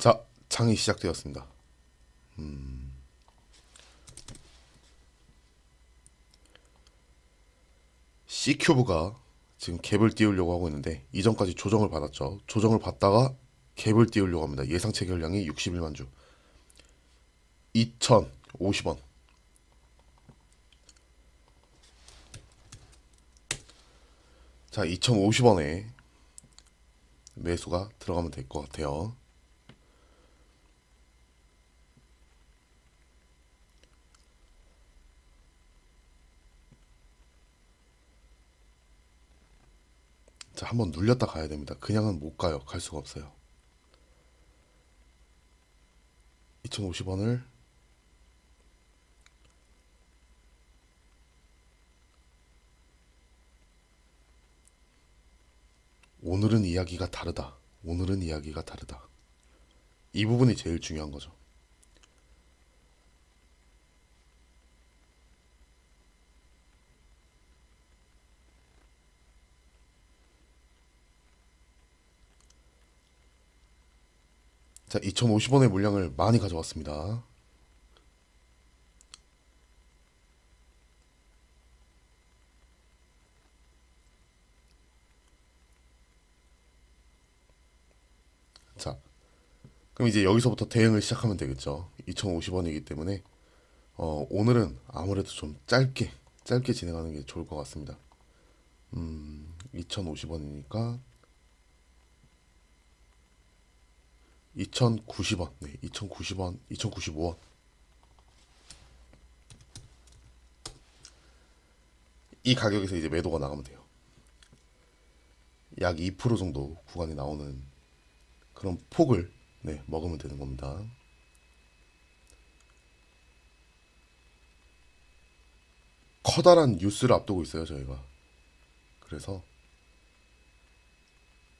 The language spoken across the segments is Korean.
자, 장이 시작되었습니다. C큐브가 지금 갭을 띄우려고 하고 있는데 이전까지 조정을 받았죠. 조정을 받다가 갭을 띄우려고 합니다. 예상 체결량이 61만 주. 2,050원. 자, 2,050원에 매수가 들어가면 될 것 같아요. 자, 한번 눌렸다 가야 됩니다. 그냥은 못 가요. 갈 수가 없어요. 2,050원을 오늘은 이야기가 다르다. 오늘은 이야기가 다르다. 이 부분이 제일 중요한 거죠. 자, 2,050원의 물량을 많이 가져왔습니다. 자, 그럼 이제 여기서부터 대응을 시작하면 되겠죠. 2,050원이기 때문에 오늘은 아무래도 좀 짧게 진행하는 게 좋을 것 같습니다. 2,050원이니까 2,090원, 네, 2,090원, 2,095원. 이 가격에서 이제 매도가 나가면 돼요. 약 2% 정도 구간이 나오는 그런 폭을 네, 먹으면 되는 겁니다. 커다란 뉴스를 앞두고 있어요, 저희가. 그래서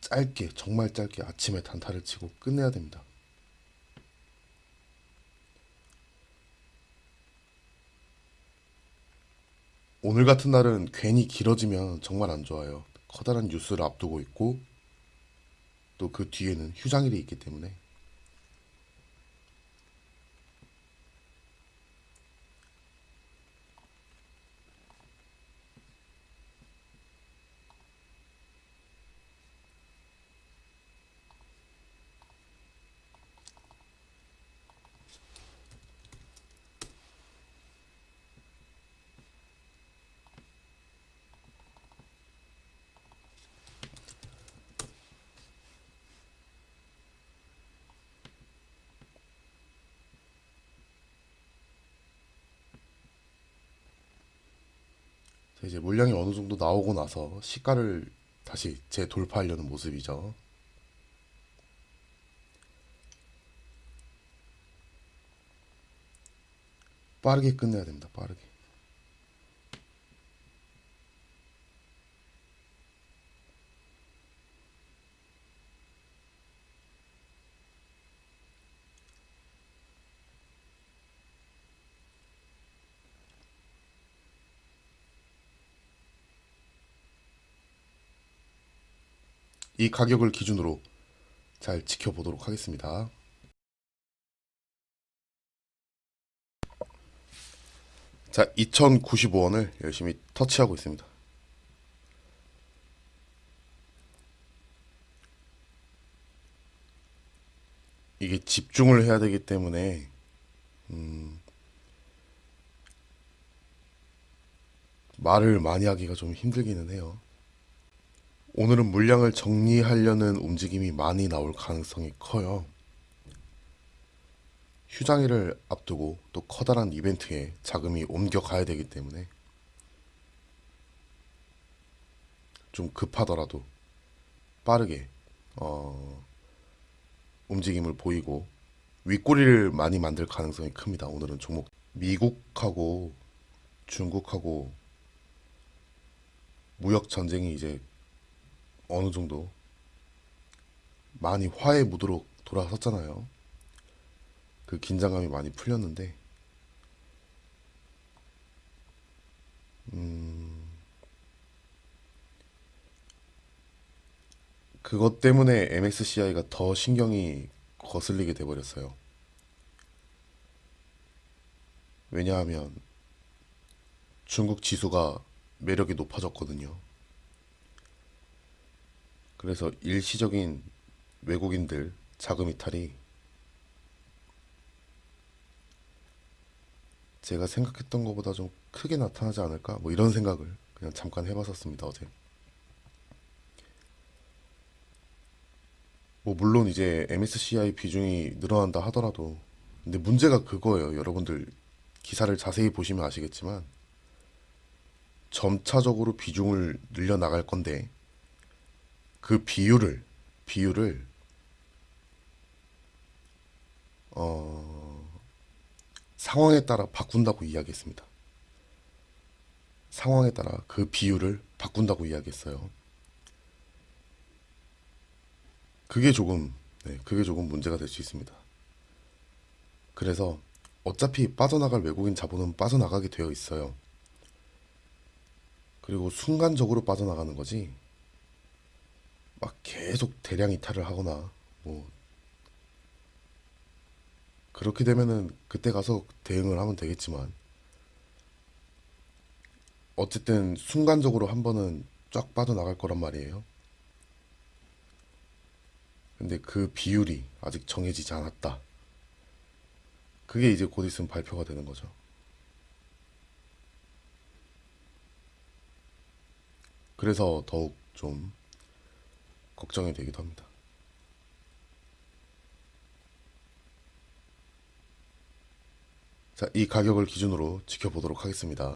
짧게, 정말 짧게 아침에 단타를 치고 끝내야 됩니다. 오늘 같은 날은 괜히 길어지면 정말 안 좋아요. 커다란 뉴스를 앞두고 있고 또 그 뒤에는 휴장일이 있기 때문에 이제 물량이 어느 정도 나오고 나서 시가를 다시 재돌파하려는 모습이죠. 빠르게 끝내야 됩니다. 빠르게. 이 가격을 기준으로 잘 지켜보도록 하겠습니다. 자, 2,095원을 열심히 터치하고 있습니다. 이게 집중을 해야 되기 때문에 말을 많이 하기가 좀 힘들기는 해요. 오늘은 물량을 정리하려는 움직임이 많이 나올 가능성이 커요. 휴장일을 앞두고 또 커다란 이벤트에 자금이 옮겨가야 되기 때문에 좀 급하더라도 빠르게 움직임을 보이고 윗꼬리를 많이 만들 가능성이 큽니다. 오늘은 종목 미국하고 중국하고 무역 전쟁이 이제 어느 정도 많이 화해 무드로 돌아섰잖아요. 그 긴장감이 많이 풀렸는데 그것 때문에 MSCI가 더 신경이 거슬리게 돼버렸어요. 왜냐하면 중국 지수가 매력이 높아졌거든요. 그래서 일시적인 외국인들 자금 이탈이 제가 생각했던 것보다 좀 크게 나타나지 않을까? 뭐 이런 생각을 그냥 잠깐 해봤었습니다, 어제. 뭐 물론 이제 MSCI 비중이 늘어난다 하더라도 근데 문제가 그거예요. 여러분들 기사를 자세히 보시면 아시겠지만 점차적으로 비중을 늘려나갈 건데 그 비율을 어, 상황에 따라 바꾼다고 이야기했습니다. 상황에 따라 그 비율을 바꾼다고 이야기했어요. 그게 조금 그게 조금 문제가 될 수 있습니다. 그래서 어차피 빠져나갈 외국인 자본은 빠져나가게 되어 있어요. 그리고 순간적으로 빠져나가는 거지 막 계속 대량 이탈을 하거나 뭐 그렇게 되면은 그때 가서 대응을 하면 되겠지만 어쨌든 순간적으로 한 번은 쫙 빠져나갈 거란 말이에요. 근데 그 비율이 아직 정해지지 않았다. 그게 이제 곧 있으면 발표가 되는 거죠. 그래서 더욱 좀 걱정이 되기도 합니다. 자, 이 가격을 기준으로 지켜보도록 하겠습니다.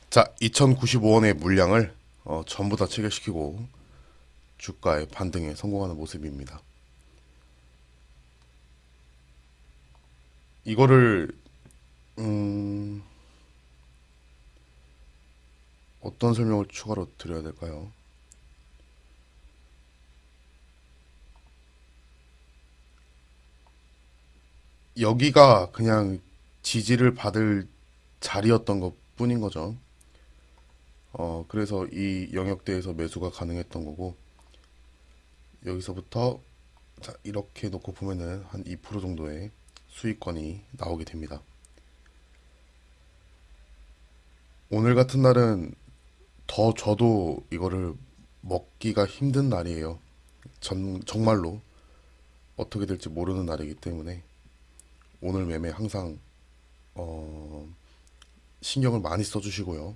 자, 2095원의 물량을 전부 다 체결시키고 주가의 반등에 성공하는 모습입니다. 이거를 어떤 설명을 추가로 드려야 될까요? 여기가 그냥 지지를 받을 자리였던 것 뿐인 거죠. 그래서 이 영역대에서 매수가 가능했던 거고, 여기서부터 자, 이렇게 놓고 보면은 한 2% 정도의 수익권이 나오게 됩니다. 오늘 같은 날은 더 저도 이거를 먹기가 힘든 날이에요. 정말로 어떻게 될지 모르는 날이기 때문에 오늘 매매 항상 어, 신경을 많이 써주시고요.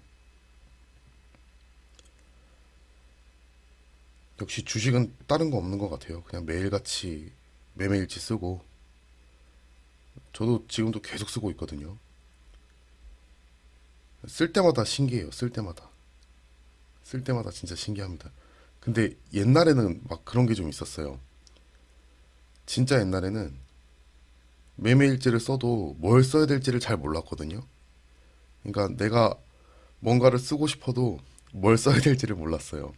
역시 주식은 다른 거 없는 것 같아요. 그냥 매일같이 매매일지 쓰고 저도 지금도 계속 쓰고 있거든요. 쓸 때마다 신기해요. 쓸 때마다 진짜 신기합니다. 근데 옛날에는 막 그런 게 좀 있었어요. 진짜 옛날에는 매매일지를 써도 뭘 써야 될지를 잘 몰랐거든요. 그러니까 내가 뭔가를 쓰고 싶어도 뭘 써야 될지를 몰랐어요.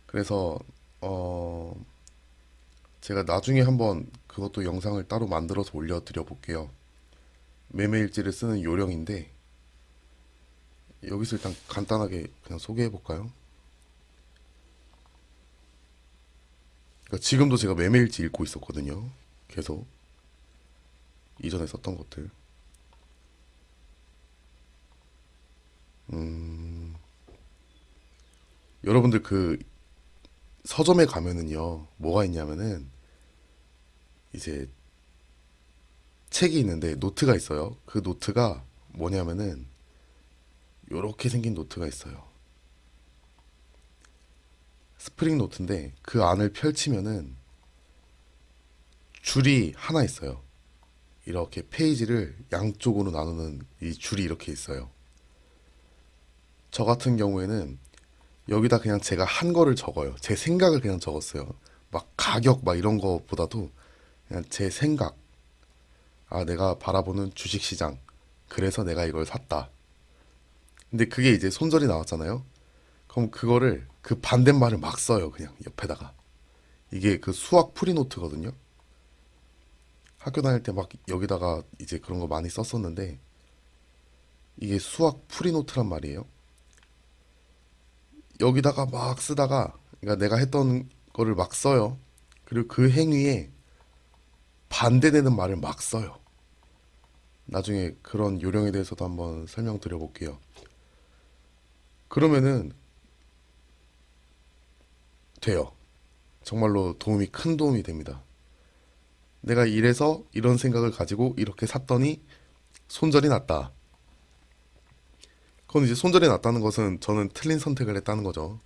그래서 어 제가 나중에 한번 그것도 영상을 따로 만들어서 올려드려 볼게요. 매매일지를 쓰는 요령인데 여기서 일단 간단하게 그냥 소개해 볼까요? 그러니까 지금도 제가 매매일지 읽고 있었거든요. 계속 이전에 썼던 것들. 여러분들 그 서점에 가면은요, 뭐가 있냐면은 이제 책이 있는데 노트가 있어요. 그 노트가 뭐냐면은 요렇게 생긴 노트가 있어요. 스프링 노트인데 그 안을 펼치면은 줄이 하나 있어요. 이렇게 페이지를 양쪽으로 나누는 이 줄이 이렇게 있어요. 저 같은 경우에는 여기다 그냥 제가 한 거를 적어요. 제 생각을 그냥 적었어요. 막 가격 막 이런 거보다도 그냥 제 생각. 아, 내가 바라보는 주식시장. 그래서 내가 이걸 샀다. 근데 그게 이제 손절이 나왔잖아요. 그럼 그거를 그 반대말을 막 써요. 그냥 옆에다가. 이게 그 수학 풀이노트거든요. 학교 다닐 때 막 여기다가 이제 그런 거 많이 썼었는데 이게 수학 풀이노트란 말이에요. 여기다가 막 쓰다가 그러니까 내가 했던 거를 막 써요. 그리고 그 행위에 반대되는 말을 막 써요. 나중에 그런 요령에 대해서도 한번 설명드려 볼게요. 그러면은 돼요. 정말로 큰 도움이 됩니다. 내가 이래서 이런 생각을 가지고 이렇게 샀더니 손절이 났다. 그건 이제 손절이 났다는 것은 저는 틀린 선택을 했다는 거죠.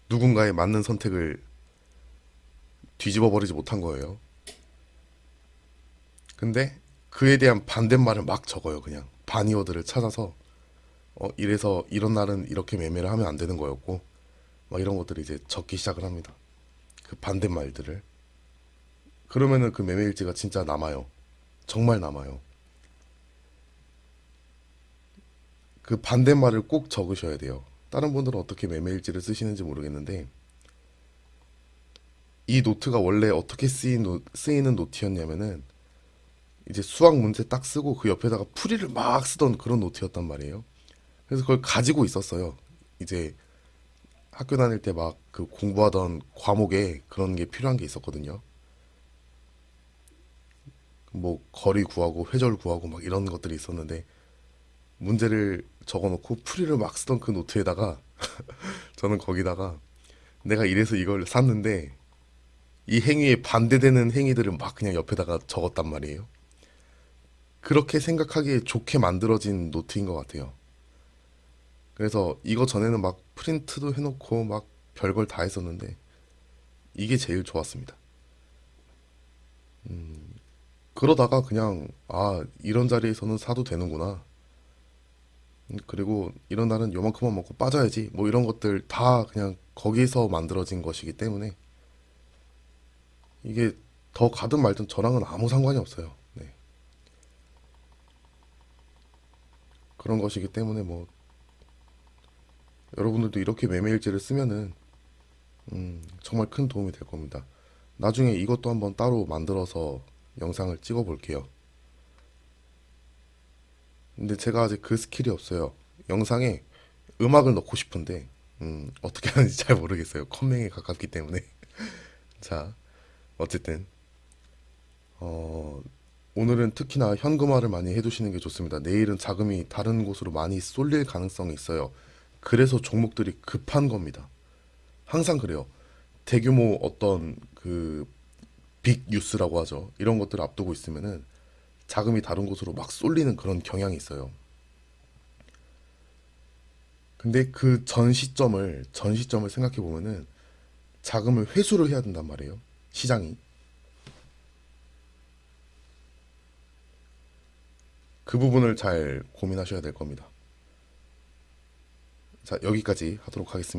누군가의 맞는 선택을 뒤집어 버리지 못한 거예요. 근데 그에 대한 반대말을 막 적어요. 그냥 반이어들을 찾아서 이래서 이런 날은 이렇게 매매를 하면 안 되는 거였고 막 이런 것들을 이제 적기 시작을 합니다. 그 반대말들을. 그러면은 그 매매일지가 진짜 남아요. 정말 남아요. 그 반대말을 꼭 적으셔야 돼요. 다른 분들은 어떻게 매매일지를 쓰시는지 모르겠는데 이 노트가 원래 어떻게 쓰이는 노트였냐면은 이제 수학 문제 딱 쓰고 그 옆에다가 풀이를 막 쓰던 그런 노트였단 말이에요. 그래서 그걸 가지고 있었어요. 이제 학교 다닐 때 막 그 공부하던 과목에 그런 게 필요한 게 있었거든요. 뭐 거리 구하고 회절 구하고 막 이런 것들이 있었는데 문제를 적어놓고 풀이를 막 쓰던 그 노트에다가 저는 거기다가 내가 이래서 이걸 샀는데 이 행위에 반대되는 행위들을 막 그냥 옆에다가 적었단 말이에요. 그렇게 생각하기에 좋게 만들어진 노트인 것 같아요. 그래서 이거 전에는 막 프린트도 해놓고 막 별걸 다 했었는데 이게 제일 좋았습니다. 그러다가 그냥 아 이런 자리에서는 사도 되는구나. 그리고 이런 날은 요만큼만 먹고 빠져야지. 뭐 이런 것들 다 그냥 거기서 만들어진 것이기 때문에 이게 더 가든 말든 저랑은 아무 상관이 없어요. 네. 그런 것이기 때문에 뭐 여러분들도 이렇게 매매일지를 쓰면은 정말 큰 도움이 될 겁니다. 나중에 이것도 한번 따로 만들어서 영상을 찍어 볼게요. 근데 제가 아직 그 스킬이 없어요. 영상에 음악을 넣고 싶은데 어떻게 하는지 잘 모르겠어요. 컴맹에 가깝기 때문에. 자, 어쨌든 어, 오늘은 특히나 현금화를 많이 해두시는 게 좋습니다. 내일은 자금이 다른 곳으로 많이 쏠릴 가능성이 있어요. 그래서 종목들이 급한 겁니다. 항상 그래요. 대규모 어떤 그 빅 뉴스라고 하죠. 이런 것들을 앞두고 있으면은 자금이 다른 곳으로 막 쏠리는 그런 경향이 있어요. 근데 그 전 시점을 생각해 보면은 자금을 회수를 해야 된단 말이에요. 시장이. 그 부분을 잘 고민하셔야 될 겁니다. 자, 여기까지 하도록 하겠습니다.